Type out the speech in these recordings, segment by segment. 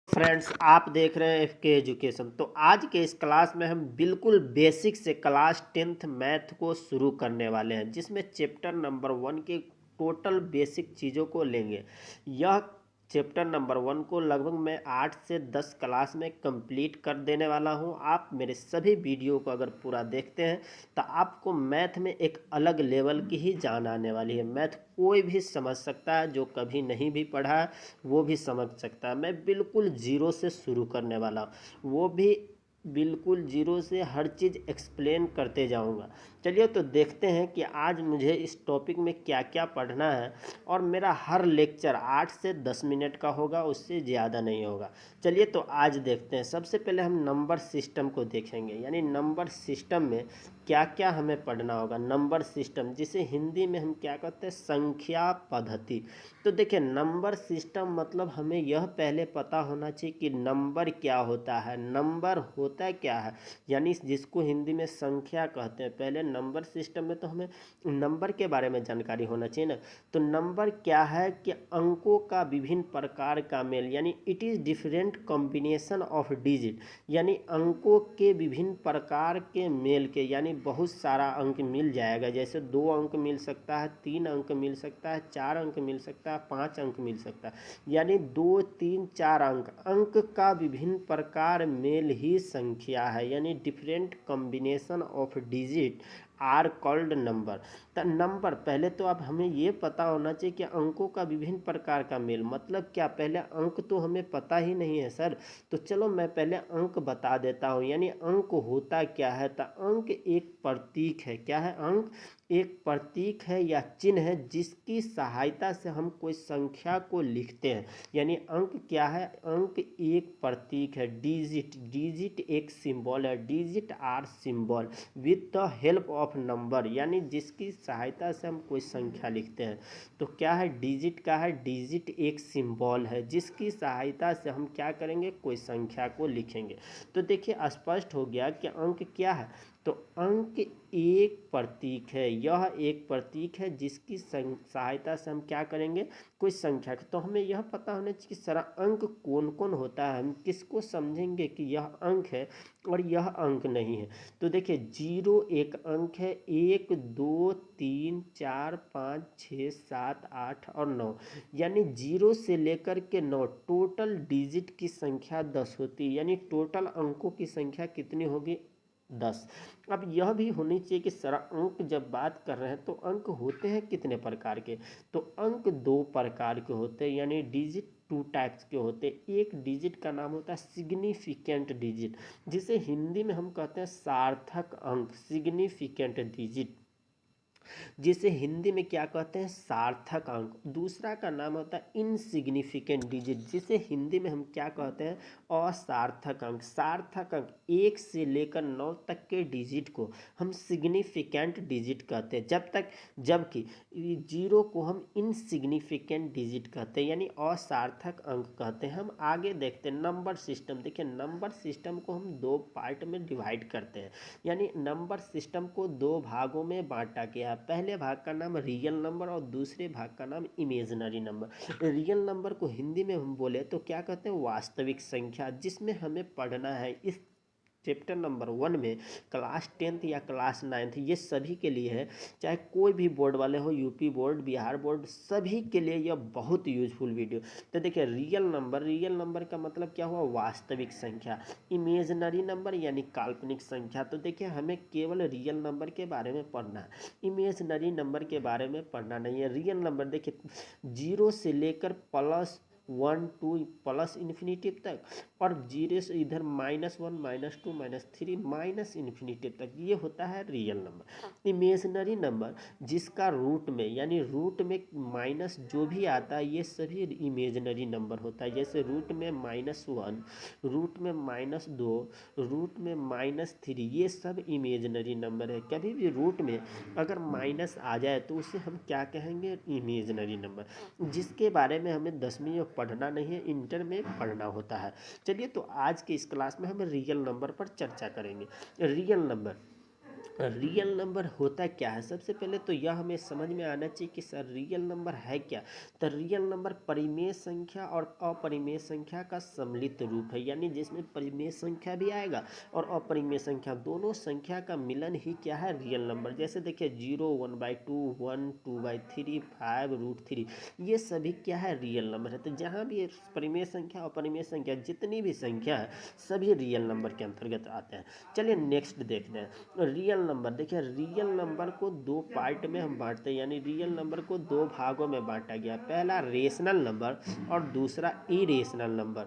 Friends, आप देख रहे हैं एफके एजुकेशन। तो आज के इस क्लास में हम बिल्कुल बेसिक से क्लास 10th मैथ को शुरू करने वाले हैं, जिसमें चैप्टर नंबर 1 के टोटल बेसिक चीज़ों को लेंगे। यह चैप्टर नंबर 1 को लगभग मैं 8 से 10 क्लास में कंप्लीट कर देने वाला हूं। आप मेरे सभी वीडियो को अगर पूरा देखते हैं तो आपको मैथ में एक अलग लेवल की ही जान आने वाली है। मैथ कोई भी समझ सकता है, जो कभी नहीं भी पढ़ा है वो भी समझ सकता है। मैं बिल्कुल ज़ीरो से शुरू करने वाला हूँ, वो भी बिल्कुल ज़ीरो से हर चीज़ एक्सप्लेन करते जाऊँगा। चलिए तो देखते हैं कि आज मुझे इस टॉपिक में क्या क्या पढ़ना है। और मेरा हर लेक्चर 8 से 10 मिनट का होगा, उससे ज़्यादा नहीं होगा। चलिए तो आज देखते हैं। सबसे पहले हम नंबर सिस्टम को देखेंगे, यानी नंबर सिस्टम में क्या क्या हमें पढ़ना होगा। नंबर सिस्टम, जिसे हिंदी में हम क्या कहते हैं, संख्या पद्धति। तो देखिए, नंबर सिस्टम मतलब हमें यह पहले पता होना चाहिए कि नंबर क्या होता है, नंबर होता क्या है, यानी जिसको हिंदी में संख्या कहते हैं। पहले नंबर सिस्टम में तो हमें नंबर के बारे में जानकारी होना चाहिए ना। तो नंबर क्या है कि अंकों का विभिन्न प्रकार का मेल, यानी it is different combination of digit, यानी अंकों के विभिन्न प्रकार के मेल के, यानी बहुत सारा अंक मिल जाएगा। जैसे 2 अंक मिल सकता है, 3 अंक मिल सकता है, 4 अंक मिल सकता है, 5 अंक मिल सकता है, यानी 2, 3, 4 अंक। अंक का विभिन्न प्रकार मेल ही संख्या है, यानी different combination of digit are called number. तो नंबर पहले तो अब हमें ये पता होना चाहिए कि अंकों का विभिन्न प्रकार का मेल मतलब क्या। पहले अंक तो हमें पता ही नहीं है सर, तो चलो मैं पहले अंक बता देता हूँ। यानी अंक होता क्या है, तो अंक एक प्रतीक है। क्या है अंक? एक प्रतीक है या चिन्ह है, जिसकी सहायता से हम कोई संख्या को लिखते हैं। यानी अंक क्या है? अंक एक प्रतीक है। डिजिट, डिजिट एक सिंबल है। Digit are symbol with the help of number, यानी जिसकी सहायता से हम कोई संख्या लिखते हैं। तो क्या है डिजिट? का है डिजिट एक सिंबल है, जिसकी सहायता से हम क्या करेंगे, कोई संख्या को लिखेंगे। तो देखिए स्पष्ट हो गया कि अंक क्या है। तो अंक एक प्रतीक है, यह एक प्रतीक है जिसकी सहायता से हम क्या करेंगे, कोई संख्या। तो हमें यह पता होना चाहिए कि सारा अंक कौन कौन होता है, हम किसको समझेंगे कि यह अंक है और यह अंक नहीं है। तो देखिए 0 एक अंक है, 1, 2, 3, 4, 5, 6, 7, 8 और 9, यानी 0 से लेकर के 9 टोटल डिजिट की संख्या 10 होती है। यानी टोटल अंकों की संख्या कितनी होगी, 10। अब यह भी होनी चाहिए कि सारा अंक जब बात कर रहे हैं तो अंक होते हैं कितने प्रकार के। तो अंक 2 प्रकार के होते हैं, यानी डिजिट 2 टाइप्स के होते हैं। एक डिजिट का नाम होता है सिग्निफिकेंट डिजिट, जिसे हिंदी में हम कहते हैं सार्थक अंक, सिग्निफिकेंट डिजिट, जिसे हिंदी में क्या कहते हैं, सार्थक अंक। दूसरा का नाम होता है इनसिग्निफिकेंट डिजिट, जिसे हिंदी में हम क्या कहते हैं, असार्थक अंक। सार्थक अंक 1 से लेकर 9 तक के डिजिट को हम सिग्निफिकेंट डिजिट कहते हैं, जबकि 0 को हम इनसिग्निफिकेंट डिजिट कहते हैं, यानी असार्थक अंक कहते हैं। हम आगे देखते हैं नंबर सिस्टम। देखिए नंबर सिस्टम को हम 2 पार्ट में डिवाइड करते हैं, यानी नंबर सिस्टम को 2 भागों में बांटा गया है। पहले भाग का नाम रियल नंबर और दूसरे भाग का नाम इमेजिनरी नंबर। रियल नंबर को हिंदी में हम बोले तो क्या कहते हैं, वास्तविक संख्या, जिसमें हमें पढ़ना है इस चैप्टर नंबर 1 में क्लास 10th या क्लास 9th, ये सभी के लिए है। चाहे कोई भी बोर्ड वाले हो, यूपी बोर्ड, बिहार बोर्ड, सभी के लिए यह बहुत यूजफुल वीडियो। तो देखिए रियल नंबर, रियल नंबर का मतलब क्या हुआ, वास्तविक संख्या। इमेजिनरी नंबर यानी काल्पनिक संख्या। तो देखिए हमें केवल रियल नंबर के बारे में पढ़ना है, इमेजिनरी नंबर के बारे में पढ़ना नहीं है। रियल नंबर देखिए 0 से लेकर प्लस 1, 2 प्लस इन्फिनिटी तक, और 0 से इधर -1, -2, -3 माइनस इन्फिनिटी तक, ये होता है रियल नंबर। इमेजिनरी नंबर जिसका रूट में, यानी रूट में माइनस जो भी आता है, ये सभी इमेजिनरी नंबर होता है। जैसे रूट में -1, रूट में -2, रूट में -3, ये सब इमेजिनरी नंबर है। कभी भी रूट में अगर माइनस आ जाए तो उसे हम क्या कहेंगे, इमेजिनरी नंबर, जिसके बारे में हमें 10वीं में पढ़ना नहीं है, इंटर में पढ़ना होता है। चलिए तो आज के इस क्लास में हम रियल नंबर पर चर्चा करेंगे। रियल नंबर रियल नंबर होता क्या है? सबसे पहले तो यह हमें समझ में आना चाहिए कि सर रियल नंबर है क्या। तो रियल नंबर परिमेय संख्या और अपरिमेय संख्या का सम्मिलित रूप है, यानी जिसमें परिमेय संख्या भी आएगा और अपरिमेय संख्या, दोनों संख्या का मिलन ही क्या है, रियल नंबर। जैसे देखिए 0, 1/2, 1, 2/3, 5√3, ये सभी क्या है, रियल नंबर है। तो जहाँ भी परिमेय संख्या अपरिमेय संख्या जितनी भी संख्या है सभी रियल नंबर के अंतर्गत आते हैं। चलिए नेक्स्ट देखते हैं रियल नंबर। देखिए रियल नंबर को दो पार्ट में हम बांटते हैं, यानी रियल नंबर को दो भागों में बांटा गया। पहला रेशनल नंबर और दूसरा इरेशनल नंबर।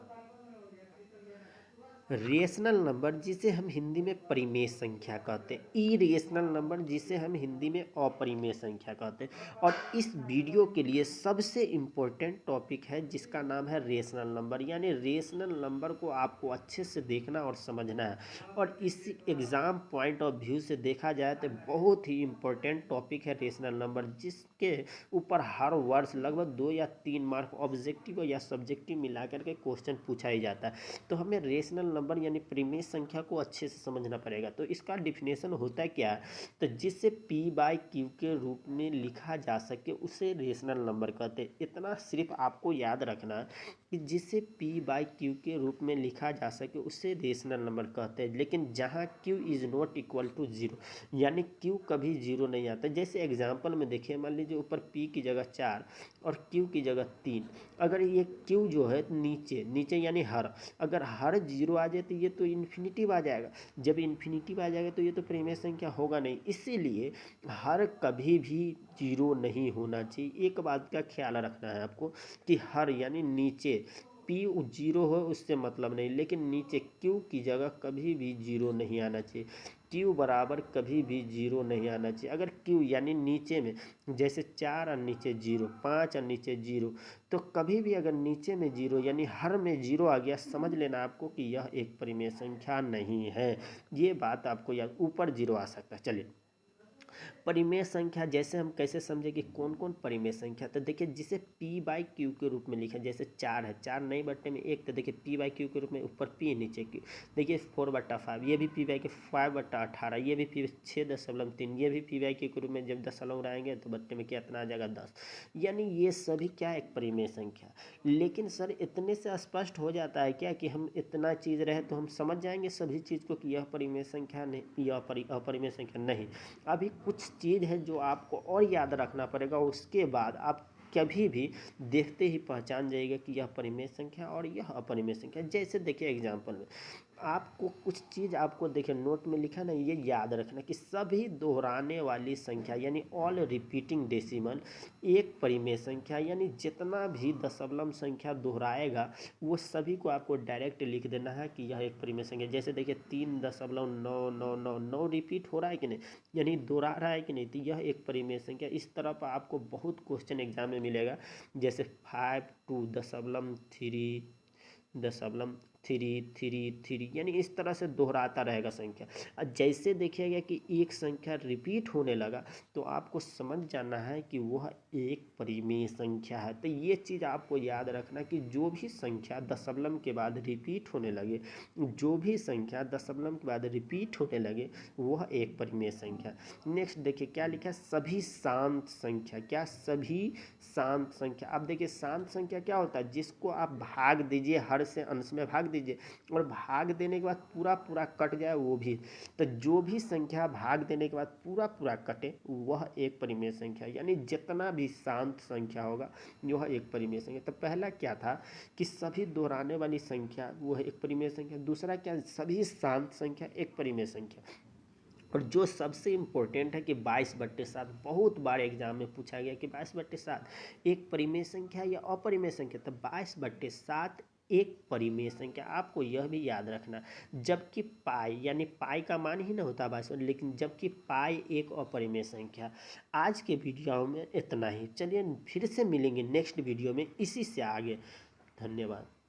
रेशनल नंबर जिसे हम हिंदी में परिमेय संख्या कहते हैं, इरेशनल नंबर जिसे हम हिंदी में अपरिमेय संख्या कहते हैं। और इस वीडियो के लिए सबसे इम्पोर्टेंट टॉपिक है जिसका नाम है रेशनल नंबर, यानी रेशनल नंबर को आपको अच्छे से देखना और समझना है। और इस एग्ज़ाम पॉइंट ऑफ व्यू से देखा जाए तो बहुत ही इम्पोर्टेंट टॉपिक है रेशनल नंबर, जिसके ऊपर हर वर्ष लगभग 2 या 3 मार्क ऑब्जेक्टिव या सब्जेक्टिव मिलाकर के क्वेश्चन पूछा ही जाता है। तो हमें रेशनल नंबर यानी परिमेय संख्या को अच्छे से समझना पड़ेगा। तो इसका डिफिनेशन होता है क्या है, तो जिसे p/q के रूप में लिखा जा सके उसे रेशनल नंबर कहते हैं। इतना सिर्फ आपको याद रखना है कि जिसे p/q के रूप में लिखा जा सके उसे रेशनल नंबर कहते हैं। लेकिन जहाँ q is not equal to 0, यानी q कभी 0 नहीं आता। जैसे एग्जाम्पल में देखिए, मान लीजिए ऊपर p की जगह 4 और q की जगह 3। अगर ये q जो है नीचे नीचे यानी हर, अगर हर 0 आ जाए तो ये तो इन्फिनिटिव आ जाएगा। जब इन्फिनिटिव आ जाएगा तो ये तो परिमेय संख्या होगा नहीं। इसीलिए हर कभी भी 0 नहीं होना चाहिए। एक बात का ख्याल रखना है आपको कि हर यानी नीचे p 0 हो उससे मतलब नहीं, लेकिन नीचे q की जगह कभी भी 0 नहीं आना चाहिए। q बराबर कभी भी 0 नहीं आना चाहिए। अगर q यानी नीचे में जैसे 4 और नीचे 0, 5 और नीचे 0, तो कभी भी अगर नीचे में 0 यानी हर में 0 आ गया, समझ लेना आपको कि यह एक परिमेय संख्या नहीं है। ये बात आपको याद, ऊपर 0 आ सकता है। चलिए परिमेय संख्या जैसे हम कैसे समझे कि कौन कौन परिमेय संख्या, तो देखिए जिसे p/q के रूप में लिखा, जैसे 4 है, 4 नहीं बट्टे में 1, तो देखिए p/q के रूप में ऊपर p नीचे q। देखिए 4/5, ये भी p/q, 5/18, ये भी p 6.3, ये भी p/q के रूप में जब दशमलव उड़ाएंगे तो बट्टे में कितना आ जाएगा 10। यानी ये सभी क्या एक परिमेय संख्या। लेकिन सर इतने से स्पष्ट हो जाता है क्या कि हम इतना चीज़ रहे तो हम समझ जाएंगे सभी चीज़ को कि यह परिमेय संख्या नहीं, यह अपरिमेय संख्या नहीं। अभी कुछ चीज़ है जो आपको और याद रखना पड़ेगा, उसके बाद आप कभी भी देखते ही पहचान जाइएगा कि यह परिमेय संख्या और यह अपरिमेय संख्या। जैसे देखिए एग्जाम्पल में आपको कुछ चीज़ आपको देखिए नोट में लिखा ना, ये याद रखना कि सभी दोहराने वाली संख्या यानी ऑल रिपीटिंग डेसिमल एक परिमेय संख्या, यानी जितना भी दशमलव संख्या दोहराएगा वो सभी को आपको डायरेक्ट लिख देना है कि यह एक परिमेय संख्या। जैसे देखिए 3.99999 रिपीट हो रहा है कि नहीं, यानी दोहरा रहा है कि नहीं, तो यह एक परिमेय संख्या। इस तरह पर आपको बहुत क्वेश्चन एग्जाम में मिलेगा। जैसे 5.2.3.3 यानी इस तरह से दोहराता रहेगा संख्या। और जैसे देखिएगा कि एक संख्या रिपीट होने लगा तो आपको समझ जाना है कि वह एक परिमेय संख्या है। तो ये चीज़ आपको याद रखना कि जो भी संख्या दशमलव के बाद रिपीट होने लगे, जो भी संख्या दशमलव के बाद रिपीट होने लगे वह एक परिमेय संख्या। नेक्स्ट देखिए क्या लिखा है, सभी शांत संख्या। क्या, सभी शांत संख्या। अब देखिए शांत संख्या क्या होता है, जिसको आप भाग दीजिए, हर से अंश में भाग दीजिए और भाग देने के बाद पूरा पूरा कट जाए वो भी। तो जो भी संख्या भाग देने के बाद पूरा पूरा कटे वह एक परिमेय संख्या, यानी जितना भी शांत संख्या होगा वह एक परिमेय संख्या। तो पहला क्या था कि सभी दोहराने वाली संख्या वह एक परिमेय संख्या। दूसरा क्या, सभी शांत संख्या एक परिमेय संख्या। और जो सबसे इम्पोर्टेंट है कि 22/7, बहुत बार एग्जाम में पूछा गया कि 22/7 एक परिमेय संख्या या अपरिमेय संख्या। तो 22/7 एक परिमेय संख्या। आपको यह भी याद रखना, जबकि पाई यानी पाई का मान ही ना होता 22, लेकिन जबकि पाई एक अपरिमेय संख्या। आज के वीडियो में इतना ही। चलिए फिर से मिलेंगे नेक्स्ट वीडियो में इसी से आगे। धन्यवाद।